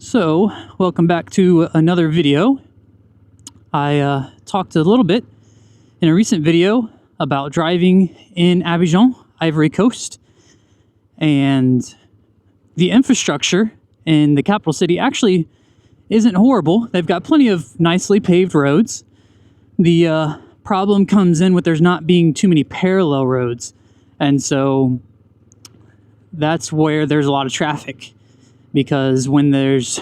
So, welcome back to another video. I talked a little bit in a recent video about driving in Abidjan, Ivory Coast, and the infrastructure in the capital city actually isn't horrible. They've got plenty of nicely paved roads. The problem comes in with there's not being too many parallel roads, and so that's where there's a lot of traffic. Because when there's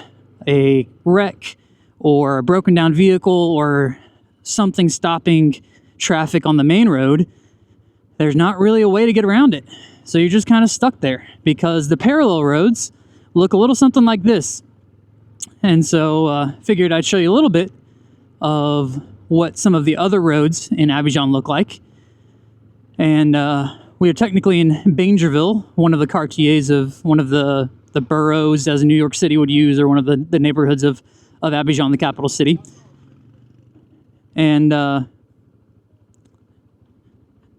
a wreck or a broken down vehicle or something stopping traffic on the main road, there's not really a way to get around it. So you're just kind of stuck there because the parallel roads look a little something like this. And so figured I'd show you a little bit of what some of the other roads in Abidjan look like. And we are technically in Bangerville, one of the quartiers of one of the boroughs as New York City would use, or one of the neighborhoods of Abidjan, the capital city. And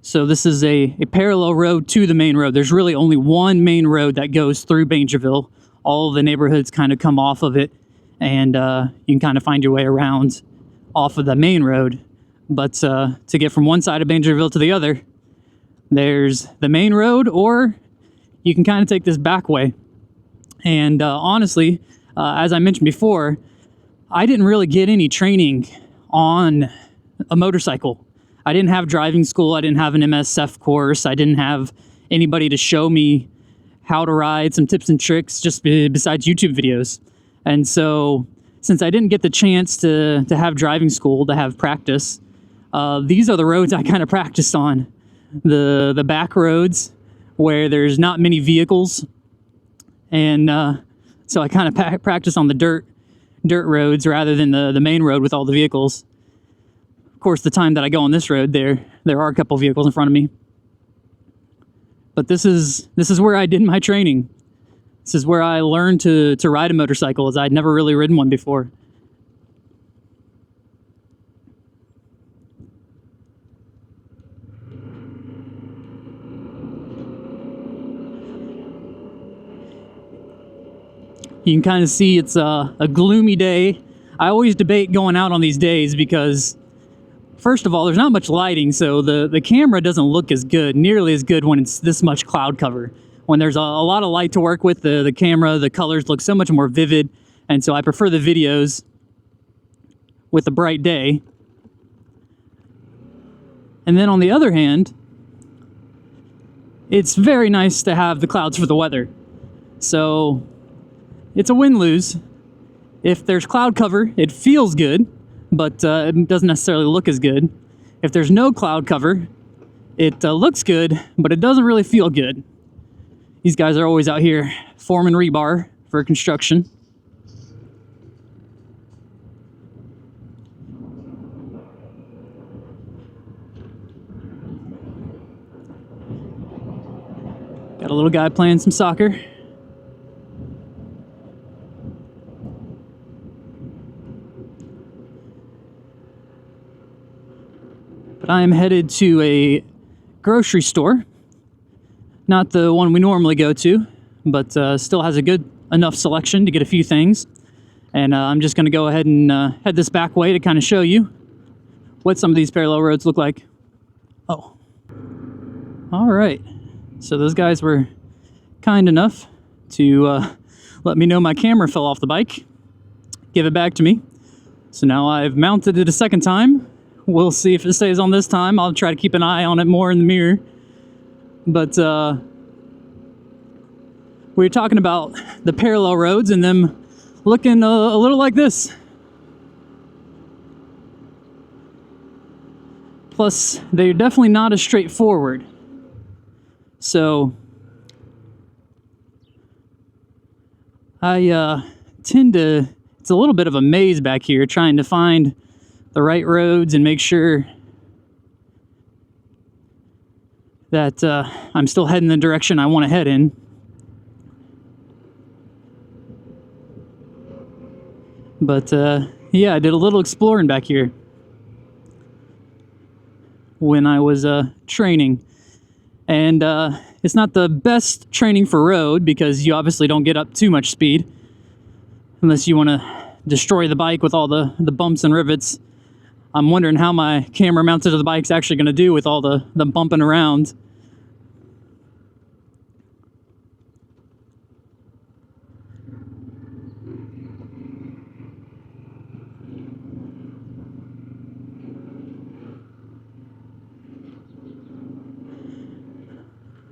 so this is a parallel road to the main road. There's really only one main road that goes through Bangerville. All of the neighborhoods kind of come off of it, and you can kind of find your way around off of the main road. But to get from one side of Bangerville to the other, there's the main road, or you can kind of take this back way. And honestly, as I mentioned before, I didn't really get any training on a motorcycle. I didn't have driving school. I didn't have an MSF course. I didn't have anybody to show me how to ride, some tips and tricks, just besides YouTube videos. And so since I didn't get the chance to have driving school, to have practice, these are the roads I kind of practiced on. The back roads where there's not many vehicles. And so I kind of practice on the dirt roads rather than the main road with all the vehicles. Of course, the time that I go on this road, there are a couple vehicles in front of me. But this is where I did my training. This is where I learned to ride a motorcycle, as I'd never really ridden one before. You can kind of see it's a gloomy day. I always debate going out on these days because, first of all, there's not much lighting, so the camera doesn't look as good, nearly as good when it's this much cloud cover. When there's a lot of light to work with, the camera, the colors look so much more vivid, and so I prefer the videos with a bright day. And then on the other hand, it's very nice to have the clouds for the weather. So it's a win-lose. If there's cloud cover, it feels good, but it doesn't necessarily look as good. If there's no cloud cover, it looks good, but it doesn't really feel good. These guys are always out here forming rebar for construction. Got a little guy playing some soccer. But I am headed to a grocery store. Not the one we normally go to, but still has a good enough selection to get a few things. And I'm just going to go ahead and head this back way to kind of show you what some of these parallel roads look like. Oh. All right. So those guys were kind enough to let me know my camera fell off the bike, give it back to me. So now I've mounted it a second time. We'll see if it stays on this time. I'll try to keep an eye on it more in the mirror. But we were talking about the parallel roads and them looking a little like this. Plus, they're definitely not as straightforward. So I tend to, it's a little bit of a maze back here, trying to find the right roads and make sure that I'm still heading the direction I want to head in. But yeah, I did a little exploring back here when I was training. And it's not the best training for road because you obviously don't get up too much speed. unless you want to destroy the bike with all the bumps and rivets. I'm wondering how my camera mounted to the bike's actually going to do with all the bumping around.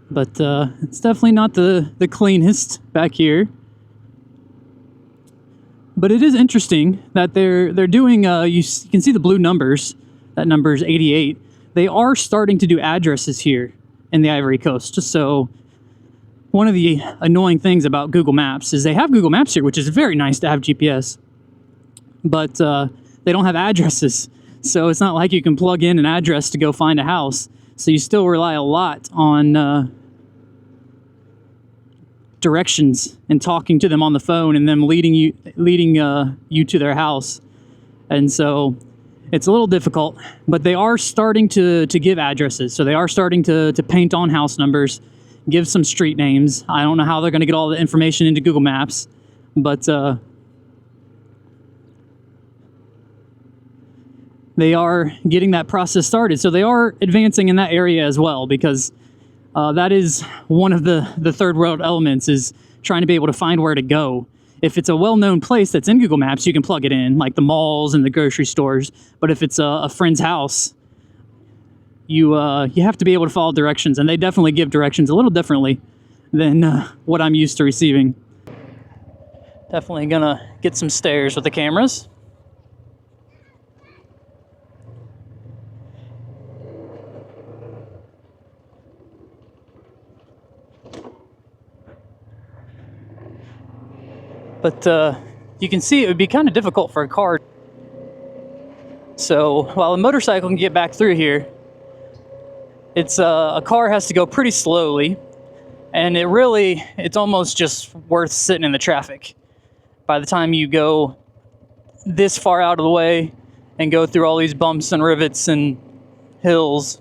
But it's definitely not the cleanest back here. But it is interesting that they're doing, you can see the blue numbers, that number is 88. They are starting to do addresses here in the Ivory Coast. Just so, one of the annoying things about Google Maps is they have Google Maps here, which is very nice to have GPS, but they don't have addresses. So it's not like you can plug in an address to go find a house. So you still rely a lot on directions and talking to them on the phone and them leading you to their house. And so it's a little difficult, but they are starting to give addresses. So they are starting to paint on house numbers, give some street names. I don't know how they're going to get all the information into Google Maps, but they are getting that process started. So they are advancing in that area as well, because that is one of the third world elements, is trying to be able to find where to go. If it's a well-known place that's in Google Maps, you can plug it in, like the malls and the grocery stores. But if it's a friend's house, you have to be able to follow directions, and they definitely give directions a little differently than what I'm used to receiving. Definitely gonna get some stares with the cameras. But you can see it would be kind of difficult for a car. So while a motorcycle can get back through here, it's a car has to go pretty slowly, and it's almost just worth sitting in the traffic. By the time you go this far out of the way and go through all these bumps and rivets and hills,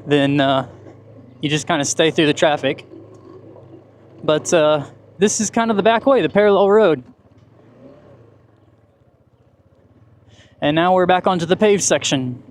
then you just kind of stay through the traffic. But this is kind of the back way, the parallel road. And now we're back onto the paved section.